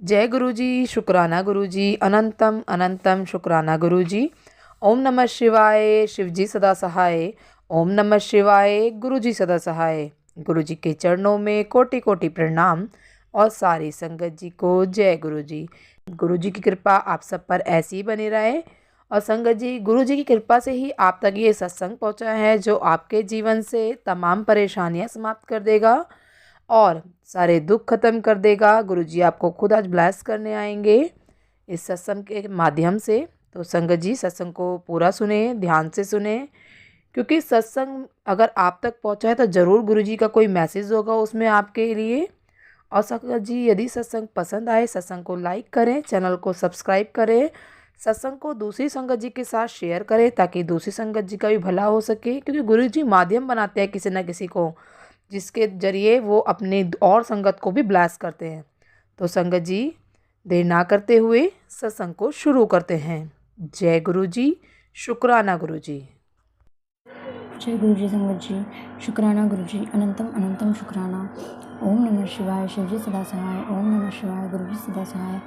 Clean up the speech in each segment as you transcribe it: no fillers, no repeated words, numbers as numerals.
जय गुरुजी, शुक्राना गुरुजी, अनंतम अनंतम शुक्राना गुरुजी। ओम नमः शिवाय, शिवजी सदा सहाय। ओम नमः शिवाय, गुरुजी सदा सहाय। गुरुजी के चरणों में कोटि कोटि प्रणाम और सारी संगत जी को जय गुरुजी। गुरुजी की कृपा आप सब पर ऐसी ही बनी रहे। और संगत जी, गुरुजी की कृपा से ही आप तक ये सत्संग पहुंचा है जो आपके जीवन से तमाम परेशानियां समाप्त कर देगा और सारे दुख खत्म कर देगा। गुरुजी आपको खुद आज ब्लेस करने आएंगे इस सत्संग के माध्यम से। तो संगत जी, सत्संग को पूरा सुने, ध्यान से सुने, क्योंकि सत्संग अगर आप तक पहुंचा है तो ज़रूर गुरुजी का कोई मैसेज होगा उसमें आपके लिए। और संगत जी, यदि सत्संग पसंद आए, सत्संग को लाइक करें, चैनल को सब्सक्राइब करें, सत्संग को दूसरी संगत जी के साथ शेयर करें ताकि दूसरी संगत जी का भी भला हो सके। क्योंकि गुरुजी माध्यम बनाते हैं किसी न किसी को, जिसके जरिए वो अपने और संगत को भी ब्लेस करते हैं। तो संगत जी, देर ना करते हुए सत्संग को शुरू करते हैं। जय गुरु जी, शुक्राना गुरु जी। जय गुरु जी संगत जी, शुक्राना गुरु जी, अनंतम अनंतम शुक्राना। ओम नमः शिवाय, शिवजी सदा सहाय। ओम नमः शिवाय, गुरु जी सदा सहाय।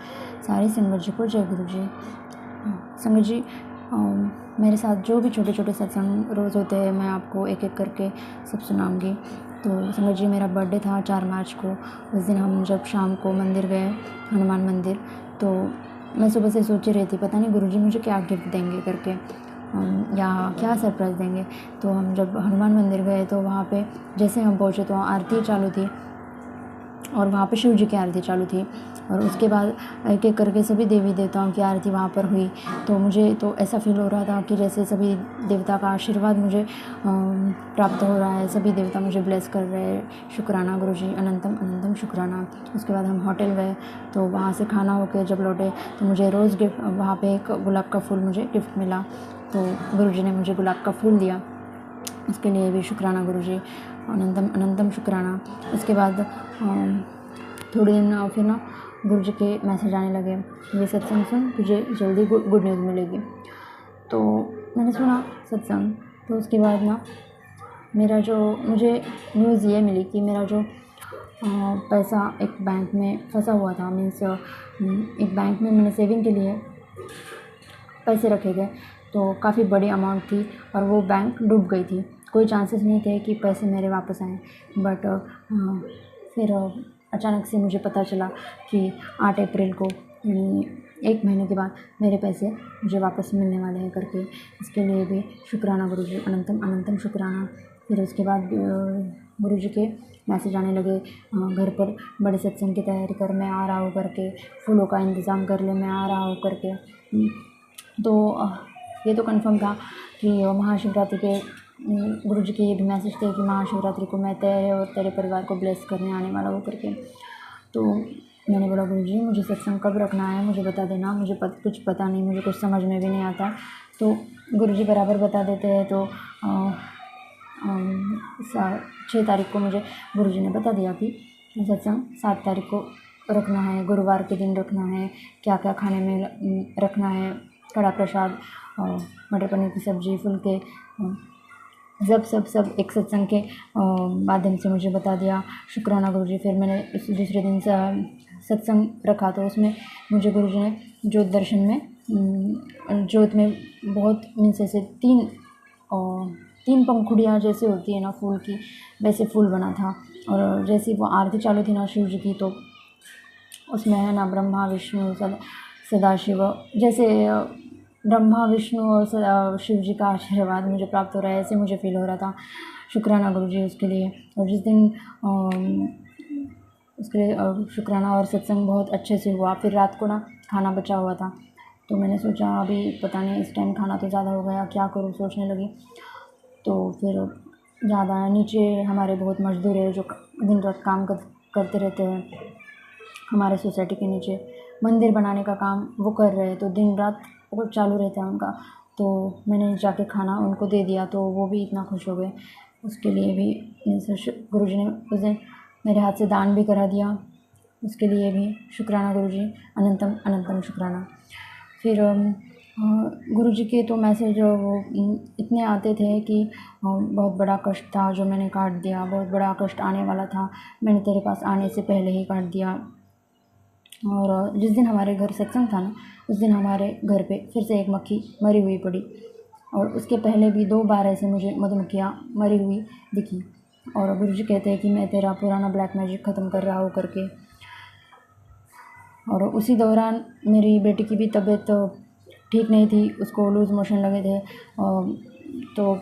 सारी संगत जी को जय गुरु जी। संगत जी, मेरे साथ जो भी छोटे छोटे सत्संग रोज़ होते हैं मैं आपको एक एक करके सब सुनाऊंगी। तो संगत जी, मेरा बर्थडे था 4 मार्च को। उस दिन हम जब शाम को मंदिर गए, हनुमान मंदिर, तो मैं सुबह से सोच ही रही थी पता नहीं गुरुजी मुझे क्या गिफ्ट देंगे करके, या क्या सरप्राइज़ देंगे। तो हम जब हनुमान मंदिर गए तो वहाँ पे जैसे हम पहुँचे तो आरती चालू थी और वहाँ पे शिव जी की आरती चालू थी। और उसके बाद एक एक करके सभी देवी देवताओं की आरती वहाँ पर हुई। तो मुझे तो ऐसा फील हो रहा था कि जैसे सभी देवता का आशीर्वाद मुझे प्राप्त हो रहा है, सभी देवता मुझे ब्लेस कर रहे हैं। शुक्राना गुरुजी, अनंतम अनंतम शुक्राना। उसके बाद हम होटल गए, तो वहाँ से खाना होकर जब लौटे तो मुझे रोज़ गिफ्ट, वहाँ पर एक गुलाब का फूल मुझे गिफ्ट मिला। तो गुरुजी ने मुझे गुलाब का फूल दिया, उसके लिए भी शुक्राना गुरुजी, अनंतम अनंतम शुक्राना। उसके बाद थोड़े दिन फिर ना गुरुजी के मैसेज आने लगे, ये सत्संग सुन, तुझे जल्दी गुड न्यूज़ मिलेगी। तो मैंने सुना सत्संग। तो उसके बाद ना मेरा जो मुझे न्यूज़ ये मिली कि मेरा जो पैसा एक बैंक में फंसा हुआ था, मीन्स एक बैंक में मैंने सेविंग के लिए पैसे रखे गए, तो काफ़ी बड़ी अमाउंट थी और वो बैंक डूब गई थी। कोई चांसेस नहीं थे कि पैसे मेरे वापस आएँ। बट फिर अचानक से मुझे पता चला कि 8 अप्रैल को, यानी 1 महीने के बाद मेरे पैसे मुझे वापस मिलने वाले हैं करके। इसके लिए भी शुक्राना गुरुजी, अनंतम अनंतम शुक्राना। फिर उसके बाद गुरुजी के मैसेज आने लगे, घर पर बड़े सत्संग की तैयारी कर, मैं आ रहा हूँ करके, फूलों का इंतज़ाम कर ले, मैं आ रहा हूँ करके। तो ये तो कंफर्म था कि महाशिवरात्रि के गुरुजी के ये भी मैसेज थे कि महाशिवरात्रि को मैं तेरे और तेरे परिवार को ब्लेस करने आने वाला हूँ करके। तो मैंने बोला गुरुजी मुझे सत्संग कब रखना है, मुझे बता देना, मुझे कुछ पता नहीं, मुझे कुछ समझ में भी नहीं आता। तो गुरुजी बराबर बता देते हैं। तो 6 तारीख को मुझे गुरुजी ने बता दिया कि सत्संग 7 तारीख को रखना है, गुरुवार के दिन रखना है, क्या क्या खाने में रखना है, कड़ा प्रसाद, मटर पनीर की सब्ज़ी, फुलके, सब एक सत्संग के माध्यम से मुझे बता दिया। शुक्राना गुरुजी। फिर मैंने उस दूसरे दिन से सत्संग रखा, तो उसमें मुझे गुरुजी ने ज्योत दर्शन में, ज्योत में बहुत मीन्स ऐसे 3 पंखुड़ियाँ जैसे होती है ना फूल की, वैसे फूल बना था। और जैसे वो आरती चालू थी ना शिव जी की, तो उसमें है ना ब्रह्मा विष्णु सदाशिव, जैसे ब्रह्मा विष्णु और शिव जी का आशीर्वाद मुझे प्राप्त हो रहा है, ऐसे मुझे फील हो रहा था। शुक्राना गुरुजी उसके लिए। और जिस दिन उसके लिए शुक्राना और सत्संग बहुत अच्छे से हुआ। फिर रात को ना खाना बचा हुआ था, तो मैंने सोचा अभी पता नहीं इस टाइम खाना तो ज़्यादा हो गया, क्या करूँ, सोचने लगी। तो फिर ज़्यादा नीचे हमारे बहुत मज़दूर है जो दिन रात काम करते रहते हैं, हमारे सोसाइटी के नीचे मंदिर बनाने का काम वो कर रहे हैं, तो दिन रात वो चालू रहता है उनका। तो मैंने जाके खाना उनको दे दिया, तो वो भी इतना खुश हो गए। उसके लिए भी गुरुजी ने उस दिन मेरे हाथ से दान भी करा दिया, उसके लिए भी शुक्राना गुरुजी, अनंतम अनंतम शुक्राना। फिर गुरुजी के तो मैसेज वो इतने आते थे कि बहुत बड़ा कष्ट था जो मैंने काट दिया, बहुत बड़ा कष्ट आने वाला था, मैंने तेरे पास आने से पहले ही काट दिया। और जिस दिन हमारे घर सत्संग था ना, उस दिन हमारे घर पे फिर से एक मक्खी मरी हुई पड़ी, और उसके पहले भी 2 बार ऐसे मुझे मधुमक्खियाँ मरी हुई दिखी। और गुरुजी कहते हैं कि मैं तेरा पुराना ब्लैक मैजिक ख़त्म कर रहा हूँ करके। और उसी दौरान मेरी बेटी की भी तबीयत ठीक नहीं थी, उसको लूज़ मोशन लगे थे। तो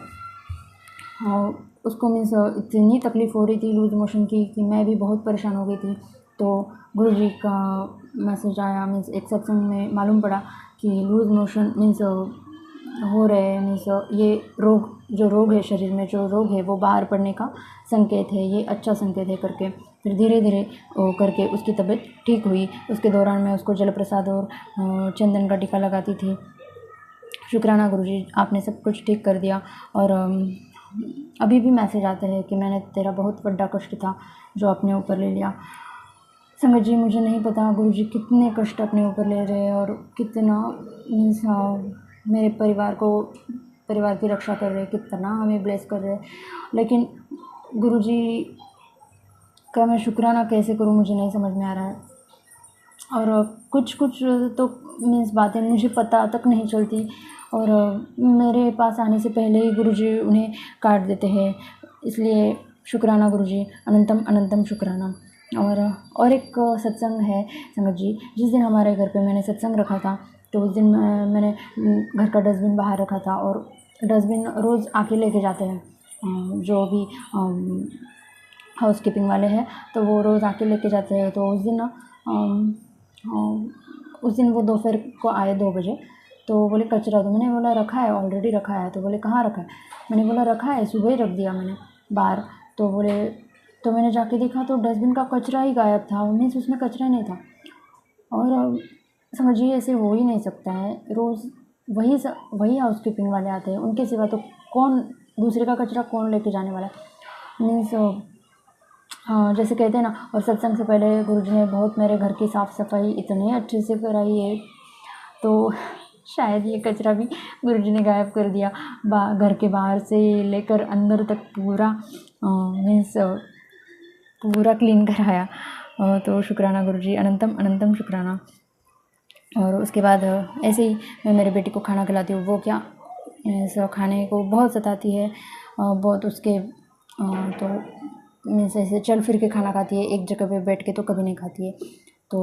उसको मीन्स इतनी तकलीफ़ हो रही थी लूज़ मोशन की कि मैं भी बहुत परेशान हो गई थी। तो गुरुजी का मैसेज आया, मीन्स एक सत्संग में मालूम पड़ा कि लूज़ मोशन मीन्स हो रहे हैं, मीन्स ये रोग है शरीर में, जो रोग है वो बाहर पड़ने का संकेत है, ये अच्छा संकेत है करके। फिर धीरे धीरे करके उसकी तबीयत ठीक हुई। उसके दौरान मैं उसको जल प्रसाद और चंदन का टीका लगाती थी। शुक्राना गुरुजी, आपने सब कुछ ठीक कर दिया। और अभी भी मैसेज आते हैं कि मैंने तेरा बहुत बड़ा कष्ट था जो अपने ऊपर ले लिया। संगत जी, मुझे नहीं पता गुरुजी कितने कष्ट अपने ऊपर ले रहे हैं और कितना मीन्स मेरे परिवार की रक्षा कर रहे हैं, कितना हमें ब्लेस कर रहे हैं। लेकिन गुरुजी का मैं शुक्राना कैसे करूं, मुझे नहीं समझ में आ रहा है। और कुछ तो मीन्स बातें मुझे पता तक नहीं चलती, और मेरे पास आने से पहले ही गुरुजी उन्हें काट देते हैं। इसलिए शुक्राना गुरुजी, अनंतम अनंतम शुक्राना। और एक सत्संग है संगत जी, जिस दिन हमारे घर पे मैंने सत्संग रखा था, तो उस दिन मैंने घर का डस्टबिन बाहर रखा था, और डस्टबिन रोज़ आके लेके जाते हैं जो भी हाउस कीपिंग वाले हैं, तो वो रोज़ आके लेके जाते हैं। तो उस दिन वो दोपहर को आए 2 बजे, तो बोले कचरा दो। मैंने बोला रखा है, ऑलरेडी रखा है। तो बोले कहाँ रखा है? मैंने बोला रखा है, सुबह ही रख दिया मैंने बाहर। तो बोले, तो मैंने जाके देखा तो डस्टबिन का कचरा ही गायब था, मीन्स उसमें कचरा नहीं था। और समझिए ऐसे हो ही नहीं सकता है, रोज़ वही हाउस कीपिंग वाले आते हैं, उनके सिवा तो कौन दूसरे का कचरा कौन लेके जाने वाला है। मीन्स हाँ, जैसे कहते हैं ना। और सत्संग से पहले गुरुजी ने बहुत मेरे घर की साफ़ सफाई इतने अच्छे से कराई है, तो शायद ये कचरा भी गुरुजी ने गायब कर दिया। घर के बाहर से लेकर अंदर तक पूरा मीन्स पूरा क्लीन कराया। तो शुक्राना गुरुजी, अनंतम अनंतम शुक्राना। और उसके बाद ऐसे ही मैं मेरे बेटी को खाना खिलाती हूँ। वो क्या सब खाने को बहुत सताती है, बहुत उसके तो मीन्स ऐसे चल फिर के खाना खाती है, एक जगह पे बैठ के तो कभी नहीं खाती है। तो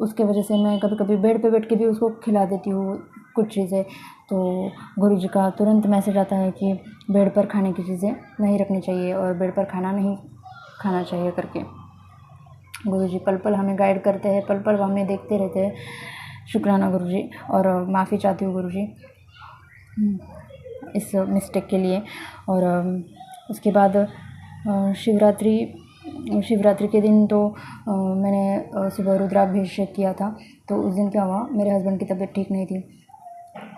उसके वजह से मैं कभी कभी बेड पे बैठ के भी उसको खिला देती हूँ कुछ चीज़ें। तो गुरुजी का तुरंत मैसेज आता है कि बेड पर खाने की चीज़ें नहीं रखनी चाहिए और बेड पर खाना नहीं खाना चाहिए करके। गुरुजी पल पल हमें गाइड करते हैं, पल पल हमें देखते रहते हैं। शुक्राना गुरुजी, और माफ़ी चाहती हूँ गुरुजी इस मिस्टेक के लिए। और उसके बाद शिवरात्रि के दिन तो मैंने सुबह रुद्राभिषेक किया था। तो उस दिन क्या हुआ, मेरे हस्बैंड की तबीयत ठीक नहीं थी।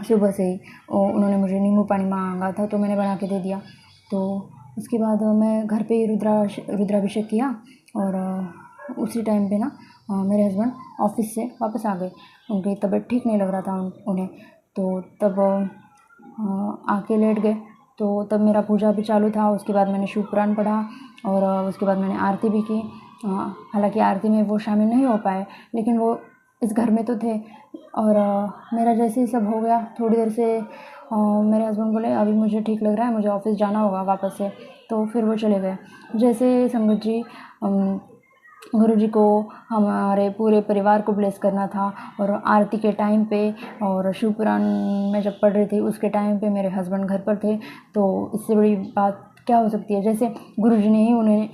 सुबह से ही उन्होंने मुझे नींबू पानी मांगा था, तो मैंने बना के दे दिया। तो उसके बाद मैं घर पे ही रुद्राभिषेक किया, और उसी टाइम पे ना मेरे हस्बैंड ऑफिस से वापस आ गए। उनकी तबीयत ठीक नहीं लग रहा था उन्हें। तो तब आके लेट गए। तो तब मेरा पूजा भी चालू था। उसके बाद मैंने शिव पुराण पढ़ा, और उसके बाद मैंने आरती भी की। हालांकि आरती में वो शामिल नहीं हो पाए, लेकिन वो इस घर में तो थे। और मेरा जैसे ही सब हो गया, थोड़ी देर से मेरे हस्बैंड बोले अभी मुझे ठीक लग रहा है, मुझे ऑफिस जाना होगा वापस से। तो फिर वो चले गए। जैसे संगत जी गुरुजी को हमारे पूरे परिवार को ब्लेस करना था, और आरती के टाइम पे और शिव पुराण में जब पढ़ रही थी उसके टाइम पे मेरे हस्बैंड घर पर थे। तो इससे बड़ी बात क्या हो सकती है। जैसे गुरुजी ने ही उन्हें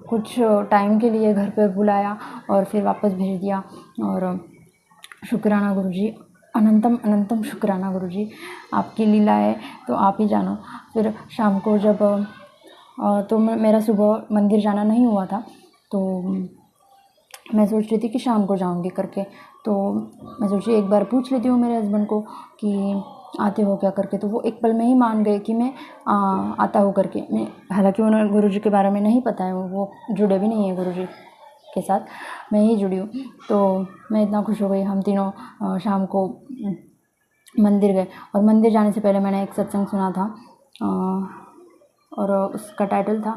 कुछ टाइम के लिए घर पर बुलाया और फिर वापस भेज दिया। और शुक्राना गुरुजी, अनंतम अनंतम शुक्राना गुरुजी। आपकी लीला है तो आप ही जानो। फिर शाम को जब तो मेरा सुबह मंदिर जाना नहीं हुआ था, तो मैं सोच रही थी कि शाम को जाऊंगी करके। तो मैं सोची एक बार पूछ लेती हूँ मेरे हस्बैंड को कि आते हो क्या करके। तो वो एक पल में ही मान गए कि मैं आता हूँ करके। मैं हालांकि उन्हें गुरुजी के बारे में नहीं पता है, वो जुड़े भी नहीं हैं गुरुजी के साथ, मैं ही जुड़ी हूँ। तो मैं इतना खुश हो गई। हम तीनों शाम को मंदिर गए, और मंदिर जाने से पहले मैंने एक सत्संग सुना था, और उसका टाइटल था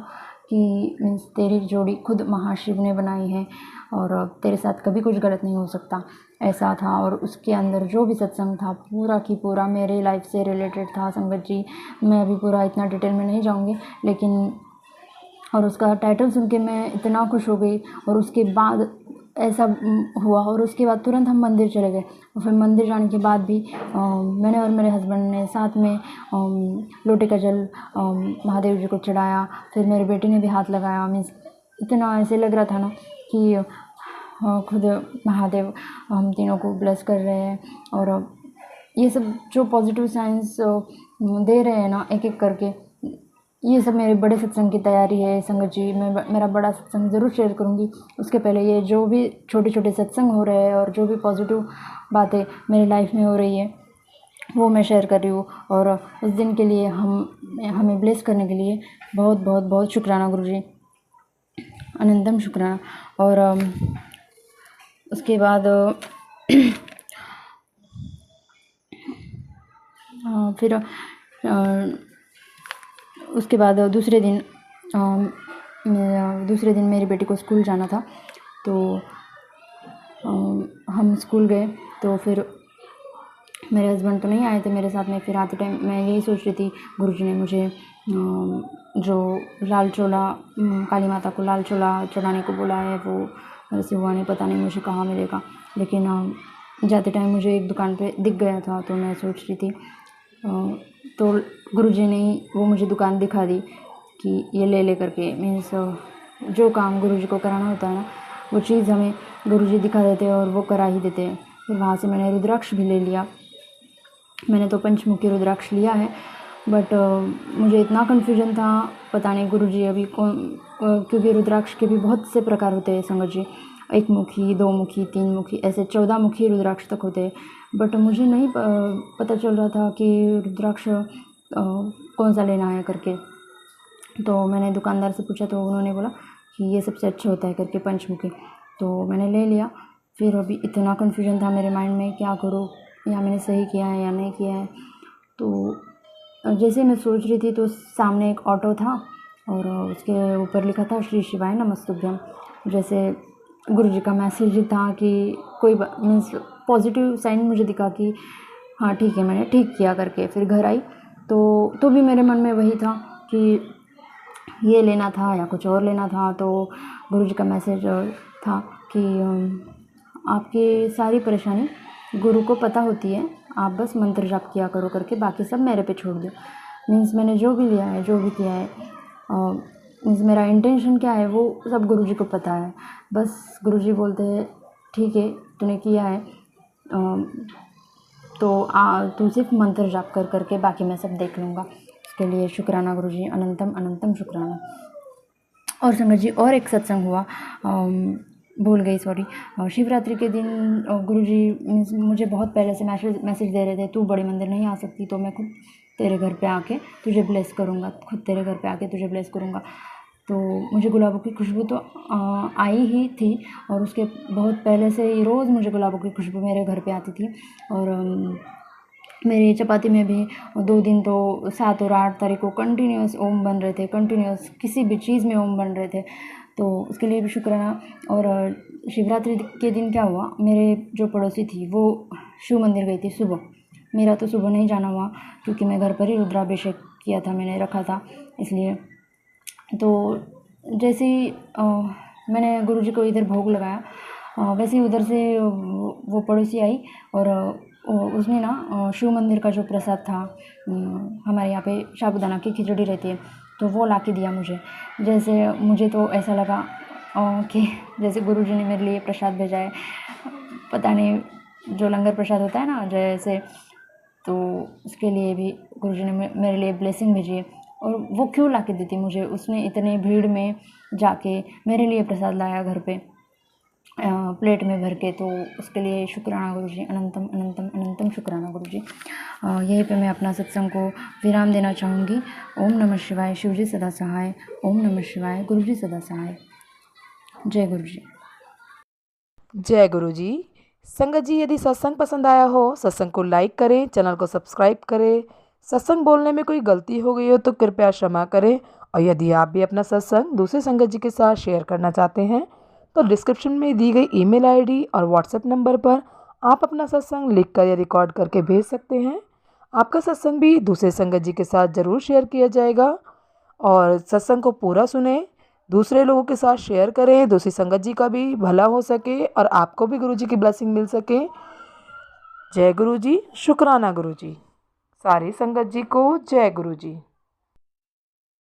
कि मीन्स तेरी जोड़ी खुद महाशिव ने बनाई है। और तेरे साथ कभी कुछ गलत नहीं हो सकता, ऐसा था। और उसके अंदर जो भी सत्संग था पूरा की पूरा मेरे लाइफ से रिलेटेड था संगत जी। मैं अभी पूरा इतना डिटेल में नहीं जाऊँगी, लेकिन और उसका टाइटल सुन के मैं इतना खुश हो गई। और उसके बाद ऐसा हुआ, और उसके बाद तुरंत हम मंदिर चले गए। और फिर मंदिर जाने के बाद भी मैंने और मेरे हस्बैंड ने साथ में लोटे का जल महादेव जी को चढ़ाया। फिर मेरे बेटे ने भी हाथ लगाया। मीन्स इतना ऐसे लग रहा था ना कि खुद महादेव हम तीनों को ब्लेस कर रहे हैं। और ये सब जो पॉजिटिव साइंस दे रहे हैं ना एक एक करके, ये सब मेरे बड़े सत्संग की तैयारी है संगत जी। मैं मेरा बड़ा सत्संग ज़रूर शेयर करूँगी। उसके पहले ये जो भी छोटे छोटे सत्संग हो रहे हैं और जो भी पॉजिटिव बातें मेरी लाइफ में हो रही है वो मैं शेयर कर रही हूँ। और उस दिन के लिए हमें ब्लेस करने के लिए बहुत बहुत बहुत शुक्राना गुरुजी, अनंतम शुक्राना। और उसके बाद फिर उसके बाद दूसरे दिन मेरी बेटी को स्कूल जाना था, तो हम स्कूल गए। तो फिर मेरे हस्बैंड तो नहीं आए थे मेरे साथ में। फिर आते टाइम मैं यही सोच रही थी, गुरुजी ने मुझे जो लाल चोला काली माता को लाल चोला चढ़ाने को बोला है, वो वैसे हुआ नहीं, पता नहीं मुझे कहाँ मिलेगा। लेकिन जाते टाइम मुझे एक दुकान पे दिख गया था, तो मैं सोच रही थी तो गुरुजी ने वो मुझे दुकान दिखा दी कि ये ले करके। मीन्स जो काम गुरुजी को कराना होता है ना, वो चीज़ हमें गुरुजी दिखा देते हैं और वो करा ही देते हैं। फिर वहाँ से मैंने रुद्राक्ष भी ले लिया। मैंने तो पंचमुखी रुद्राक्ष लिया है, बट मुझे इतना कन्फ्यूजन था, पता नहीं गुरुजी अभी क्योंकि रुद्राक्ष के भी बहुत से प्रकार होते हैं संगत जी, 1 मुखी, 2 मुखी, 3 मुखी, ऐसे 14 मुखी रुद्राक्ष तक होते हैं। बट मुझे नहीं पता चल रहा था कि रुद्राक्ष कौन सा लेना है करके। तो मैंने दुकानदार से पूछा, तो उन्होंने बोला कि ये सबसे अच्छा होता है करके पंचमुखी। तो मैंने ले लिया। फिर अभी इतना कन्फ्यूजन था मेरे माइंड में, क्या करूँ, या मैंने सही किया है या नहीं किया है। तो जैसे मैं सोच रही थी तो सामने एक ऑटो था और उसके ऊपर लिखा था श्री शिवाय नमस्तुभ्यम। जैसे गुरुजी का मैसेज था कि कोई मीन्स पॉजिटिव साइन मुझे दिखा कि हाँ ठीक है, मैंने ठीक किया करके। फिर घर आई तो भी मेरे मन में वही था कि ये लेना था या कुछ और लेना था। तो गुरुजी का मैसेज था कि आपकी सारी परेशानी गुरु को पता होती है, आप बस मंत्र जाप किया करो करके, बाकी सब मेरे पे छोड़ दो। मीन्स मैंने जो भी लिया है, जो भी किया है, मीन्स मेरा इंटेंशन क्या है वो सब गुरुजी को पता है। बस गुरुजी बोलते हैं ठीक है तूने किया है, तो तू सिर्फ मंत्र जाप कर करके, बाकी मैं सब देख लूँगा। उसके लिए शुक्राना गुरुजी, अनंतम अनंतम शुक्राना। और संगत जी और एक सत्संग हुआ, भूल गई सॉरी। शिवरात्रि के दिन गुरुजी मुझे बहुत पहले से मैसेज दे रहे थे, तू बड़ी मंदिर नहीं आ सकती तो मैं खुद तेरे घर पे आके तुझे ब्लेस करूँगा, खुद तेरे घर पे आके तुझे ब्लेस करूँगा। तो मुझे गुलाबों की खुशबू तो आई ही थी, और उसके बहुत पहले से ही रोज़ मुझे गुलाबों की खुशबू मेरे घर पे आती थी। और मेरी चपाती में भी 2 दिन तो 7 और 8 तारीख को कंटिन्यूस ओम बन रहे थे, कंटिन्यूस किसी भी चीज़ में ओम बन रहे थे, तो उसके लिए भी शुक्राना। और शिवरात्रि के दिन क्या हुआ, मेरे जो पड़ोसी थी वो शिव मंदिर गई थी सुबह। मेरा तो सुबह नहीं जाना हुआ क्योंकि मैं घर पर ही रुद्राभिषेक किया था, मैंने रखा था इसलिए। तो जैसे ही मैंने गुरुजी को इधर भोग लगाया, वैसे ही उधर से वो पड़ोसी आई और उसने ना शिव मंदिर का जो प्रसाद था, हमारे यहाँ पे साबूदाना की खिचड़ी रहती है, तो वो ला के दिया मुझे। जैसे मुझे तो ऐसा लगा कि जैसे गुरुजी ने मेरे लिए प्रसाद भेजा है, पता नहीं जो लंगर प्रसाद होता है ना जैसे, तो उसके लिए भी गुरुजी ने मेरे लिए ब्लेसिंग भेजी है। और वो क्यों ला के दी थी मुझे, उसने इतने भीड़ में जाके मेरे लिए प्रसाद लाया घर पे प्लेट में भर के, तो उसके लिए शुक्राना गुरुजी, अनंतम अनंतम अनंतम शुक्राना गुरुजी। यहीं पे मैं अपना सत्संग को विराम देना चाहूँगी। ओम नमः शिवाय, शिवजी सदा सहाय। ओम नमः शिवाय, गुरुजी सदा सहाय। जय गुरुजी। जय गुरुजी। संगत जी यदि सत्संग पसंद आया हो, सत्संग को लाइक करें, चैनल को सब्सक्राइब करें। सत्संग बोलने में कोई गलती हो गई हो तो कृपया क्षमा करें। और यदि आप भी अपना सत्संग दूसरे संगत जी के साथ शेयर करना चाहते हैं तो डिस्क्रिप्शन में दी गई ईमेल आईडी और व्हाट्सएप नंबर पर आप अपना सत्संग लिखकर या रिकॉर्ड करके भेज सकते हैं। आपका सत्संग भी दूसरे संगत जी के साथ ज़रूर शेयर किया जाएगा। और सत्संग को पूरा सुने, दूसरे लोगों के साथ शेयर करें, दूसरी संगत जी का भी भला हो सके और आपको भी गुरु जी की ब्लेसिंग मिल सके। जय गुरु जी। शुक्राना गुरु जी। सारी संगत जी को जय गुरु जी।